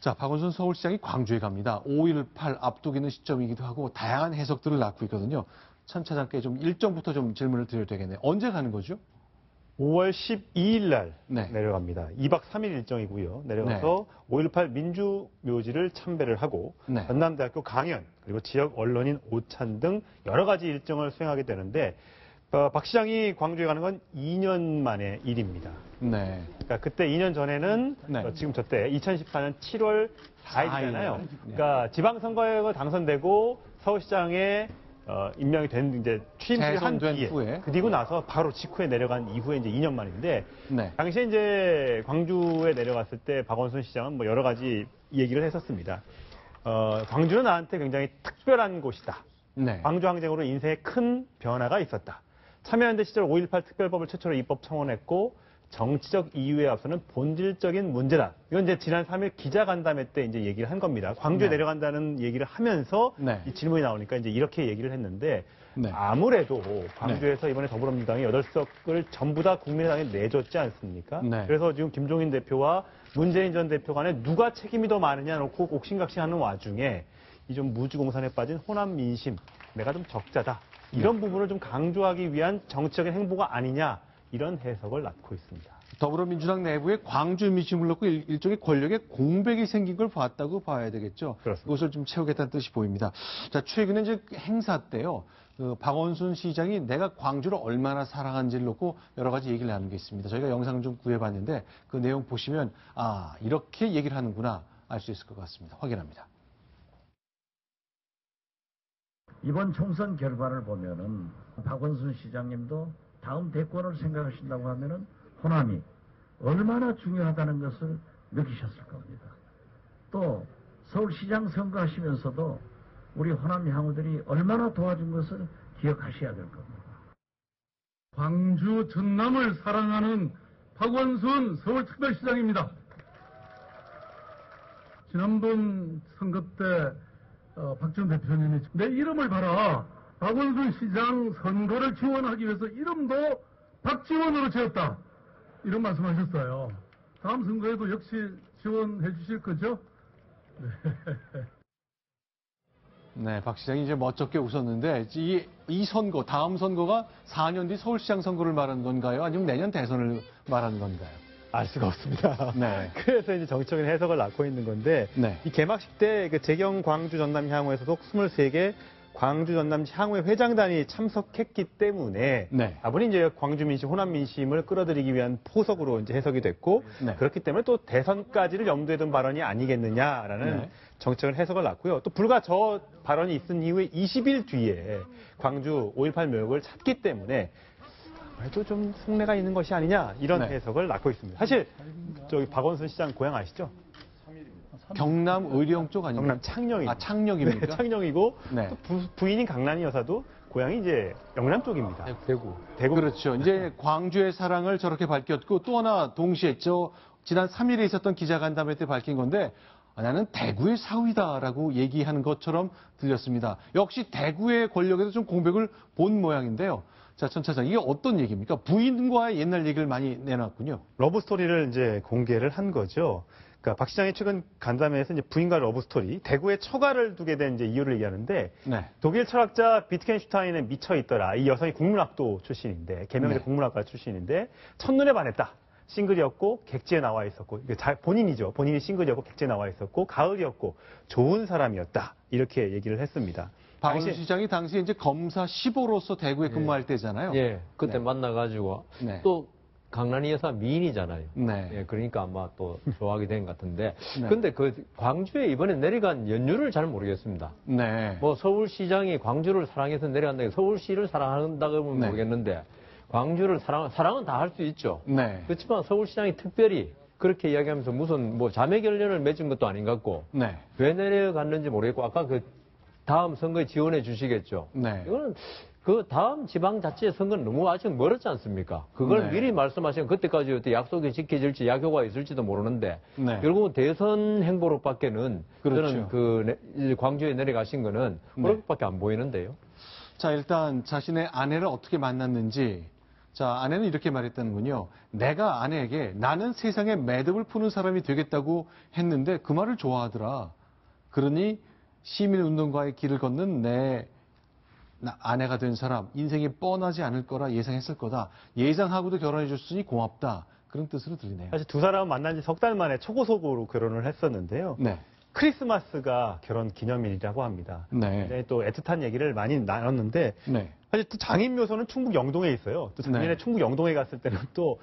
자, 박원순 서울시장이 광주에 갑니다. 5.18 앞두고 있는 시점이기도 하고 다양한 해석들을 낳고 있거든요. 천 차장께 좀 일정부터 좀 질문을 드려야 되겠네요. 언제 가는 거죠? 5월 12일 날 네. 내려갑니다. 2박 3일 일정이고요. 내려가서 5.18 민주묘지를 참배를 하고 네. 전남대학교 강연 그리고 지역 언론인 오찬 등 여러 가지 일정을 수행하게 되는데 박 시장이 광주에 가는 건 2년 만의 일입니다. 네. 그러니까 그때 2년 전에는 네. 지금 저때 2014년 7월 4일이잖아요. 네. 그러니까 지방선거에 당선되고 서울시장에 임명이 된 이제 취임식을 한 뒤에 후에. 그리고 나서 바로 직후에 내려간 이후에 이제 2년 만인데 네. 당시에 이제 광주에 내려갔을 때 박원순 시장은 뭐 여러 가지 얘기를 했었습니다. 광주는 나한테 굉장히 특별한 곳이다. 네. 광주 항쟁으로 인생에 큰 변화가 있었다. 참여연대 시절 5.18 특별법을 최초로 입법 청원했고 정치적 이유에 앞서는 본질적인 문제다. 이건 이제 지난 3일 기자간담회 때 이제 얘기를 한 겁니다. 광주에 네. 내려간다는 얘기를 하면서 네. 이 질문이 나오니까 이제 이렇게 얘기를 했는데 네. 아무래도 광주에서 이번에 더불어민주당이 8석을 전부 다 국민의당에 내줬지 않습니까? 네. 그래서 지금 김종인 대표와 문재인 전 대표 간에 누가 책임이 더 많으냐 놓고 옥신각신하는 와중에 이 좀 무주공산에 빠진 호남 민심, 내가 좀 적자다. 이런 부분을 좀 강조하기 위한 정치적인 행보가 아니냐 이런 해석을 낳고 있습니다. 더불어민주당 내부에 광주 민심을 놓고 일종의 권력의 공백이 생긴 걸 봤다고 봐야 되겠죠. 그렇습니다. 그것을 좀 채우겠다는 뜻이 보입니다. 자, 최근에 이제 행사 때요. 박원순 시장이 내가 광주를 얼마나 사랑하는지를 놓고 여러 가지 얘기를 나눈 게 있습니다. 저희가 영상 좀 구해봤는데 그 내용 보시면 아, 이렇게 얘기를 하는구나 알 수 있을 것 같습니다. 확인합니다. 이번 총선 결과를 보면은 박원순 시장님도 다음 대권을 생각하신다고 하면은 호남이 얼마나 중요하다는 것을 느끼셨을 겁니다. 또 서울시장 선거하시면서도 우리 호남 향우들이 얼마나 도와준 것을 기억하셔야 될 겁니다. 광주 전남을 사랑하는 박원순 서울특별시장입니다. 지난번 선거 때 박지원 대표님이 내 이름을 봐라. 박원순 시장 선거를 지원하기 위해서 이름도 박지원으로 지었다. 이런 말씀하셨어요. 다음 선거에도 역시 지원해 주실 거죠? 네. 네, 박 시장이 이제 멋쩍게 웃었는데 이 선거, 다음 선거가 4년 뒤 서울시장 선거를 말하는 건가요? 아니면 내년 대선을 말하는 건가요? 알 수가 없습니다. 네. 그래서 이제 정치적인 해석을 낳고 있는 건데 네. 이 개막식 때 그 재경 광주 전남 향후에서도 23개 광주 전남 향후의 회장단이 참석했기 때문에 네. 아무리 이제 광주 민심, 호남 민심을 끌어들이기 위한 포석으로 이제 해석이 됐고 네. 그렇기 때문에 또 대선까지를 염두에 둔 발언이 아니겠느냐라는 네. 정책을 해석을 낳고요. 또 불과 저 발언이 있은 이후에 20일 뒤에 광주 5.18 묘역을 찾기 때문에 그래도 좀 속내가 있는 것이 아니냐 이런 네. 해석을 낳고 있습니다. 사실 저기 박원순 시장 고향 아시죠? 경남 의령 쪽 아닙니까? 경남 창녕입니다. 아, 창녕입니까? 네, 창녕이고 네. 또 부인인 강란이 여사도 고향이 이제 영남 쪽입니다. 대구. 대구. 그렇죠. 이제 광주의 사랑을 저렇게 밝혔고 또 하나 동시에 지난 3일에 있었던 기자간담회 때 밝힌 건데 나는 대구의 사위다라고 얘기하는 것처럼 들렸습니다. 역시 대구의 권력에도 좀 공백을 본 모양인데요. 자, 천 차장, 이게 어떤 얘기입니까? 부인과의 옛날 얘기를 많이 내놨군요. 러브 스토리를 이제 공개를 한 거죠. 그러니까 박 시장이 최근 간담회에서 이제 부인과 러브 스토리, 대구에 처가를 두게 된 이제 이유를 얘기하는데 네. 독일 철학자 비트겐슈타인에 미쳐 있더라. 이 여성이 국문학도 출신인데 개명의 네. 국문학과 출신인데 첫눈에 반했다. 싱글이었고 객지에 나와 있었고 본인이죠. 본인이 싱글이었고 객지에 나와 있었고 가을이었고 좋은 사람이었다. 이렇게 얘기를 했습니다. 박원순 시장이 당시에 이제 검사 15로서 대구에 근무할 때잖아요. 예, 그때 네. 만나가지고 네. 또 강란이 여사 미인이잖아요. 네. 예, 그러니까 아마 또 좋아하게 된 것 같은데. 네. 근데 그 광주에 이번에 내려간 연유를 잘 모르겠습니다. 네. 뭐 서울시장이 광주를 사랑해서 내려간다. 서울시를 사랑한다고 네. 모르겠는데 광주를 사랑은 다 할 수 있죠. 네. 그렇지만 서울시장이 특별히 그렇게 이야기하면서 무슨 뭐 자매 결연을 맺은 것도 아닌 것 같고 네. 왜 내려갔는지 모르겠고 아까 그 다음 선거에 지원해 주시겠죠. 네. 이거는 그 다음 지방자치 선거는 너무 아직 멀었지 않습니까? 그걸 네. 미리 말씀하시면 그때까지 어떤 약속이 지켜질지 약효가 있을지도 모르는데 네. 결국은 대선 행보로밖에는 그렇죠. 저는 광주에 내려가신 거는 네. 그렇게밖에 안 보이는데요. 자, 일단 자신의 아내를 어떻게 만났는지 자, 아내는 이렇게 말했다는군요. 내가 아내에게 나는 세상에 매듭을 푸는 사람이 되겠다고 했는데 그 말을 좋아하더라. 그러니 시민운동가의 길을 걷는 내 아내가 된 사람, 인생이 뻔하지 않을 거라 예상했을 거다. 예상하고도 결혼해 줬으니 고맙다. 그런 뜻으로 들리네요. 사실 두 사람은 만난 지 석 달 만에 초고속으로 결혼을 했었는데요. 네. 크리스마스가 결혼 기념일이라고 합니다. 네. 네, 또 애틋한 얘기를 많이 나눴는데 네. 사실 또 장인 묘소는 충북 영동에 있어요. 또 작년에 네. 충북 영동에 갔을 때는 또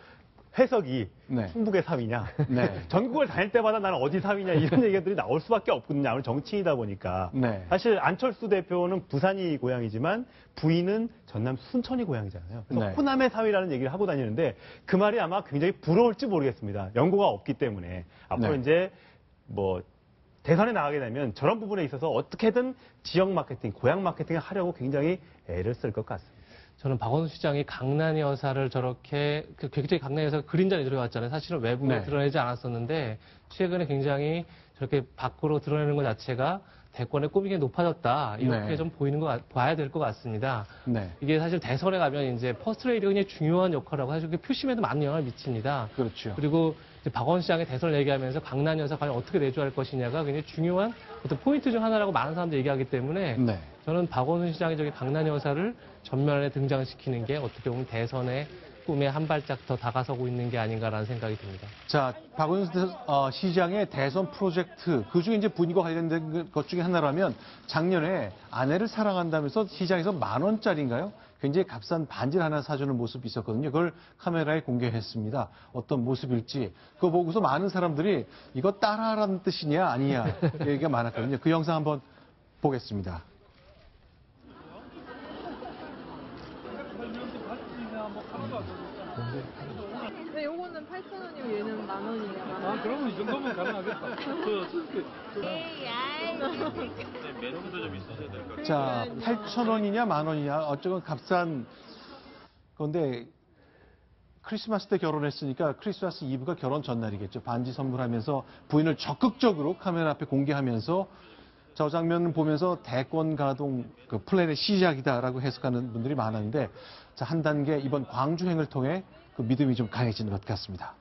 해석이 네. 충북의 삶이냐. 네. 전국을 다닐 때마다 나는 어디 삶이냐 이런 얘기들이 나올 수밖에 없거든요. 아무래도 정치인이다 보니까. 네. 사실 안철수 대표는 부산이 고향이지만 부인은 전남 순천이 고향이잖아요. 그래서 네. 호남의 삶이라는 얘기를 하고 다니는데 그 말이 아마 굉장히 부러울지 모르겠습니다. 연고가 없기 때문에. 앞으로 네. 이제 뭐 대선에 나가게 되면 저런 부분에 있어서 어떻게든 지역 마케팅, 고향 마케팅을 하려고 굉장히 애를 쓸 것 같습니다. 저는 박원순 시장이 강난의 여사를 저렇게 굉장히 강난의 여사가 그림자에 들어갔잖아요. 사실은 외부에 네. 드러내지 않았었는데 최근에 굉장히 저렇게 밖으로 드러내는 것 자체가 대권의 꿈이 높아졌다. 이렇게 네. 좀 보이는 봐야 될 것 같습니다. 네. 이게 사실 대선에 가면 이제 퍼스트레이디가 굉장히 중요한 역할을 하고 사실 그 표심에도 많은 영향을 미칩니다. 그렇죠. 그리고 이제 박원순 시장의 대선을 얘기하면서 강난 여사 과연 어떻게 내조할 것이냐가 굉장히 중요한 어떤 포인트 중 하나라고 많은 사람들이 얘기하기 때문에 네. 저는 박원순 시장의 저기 강난 여사를 전면에 등장시키는 게 어떻게 보면 대선의 꿈에 한 발짝 더 다가서고 있는 게 아닌가라는 생각이 듭니다. 자, 박원순 시장의 대선 프로젝트, 그중에 이제 부인과 관련된 것 중에 하나라면 작년에 아내를 사랑한다면서 시장에서 10,000원짜리인가요? 굉장히 값싼 반지를 하나 사주는 모습이 있었거든요. 그걸 카메라에 공개했습니다. 어떤 모습일지. 그거 보고서 많은 사람들이 이거 따라하라는 뜻이냐 아니냐 얘기가 많았거든요. 그 영상 한번 보겠습니다. 근데 요거는 8,000원이고 얘는 10,000원이에요. 아, 그러면 이 정도면 가능하겠다. 자, 8,000원이냐 10,000원이냐 어쩌면 값싼 건데 크리스마스 때 결혼했으니까 크리스마스 이브가 결혼 전날이겠죠. 반지 선물하면서 부인을 적극적으로 카메라 앞에 공개하면서 저 장면을 보면서 대권 가동 그 플랜의 시작이다라고 해석하는 분들이 많았는데 자, 한 단계 이번 광주행을 통해 그 믿음이 좀 강해지는 것 같습니다.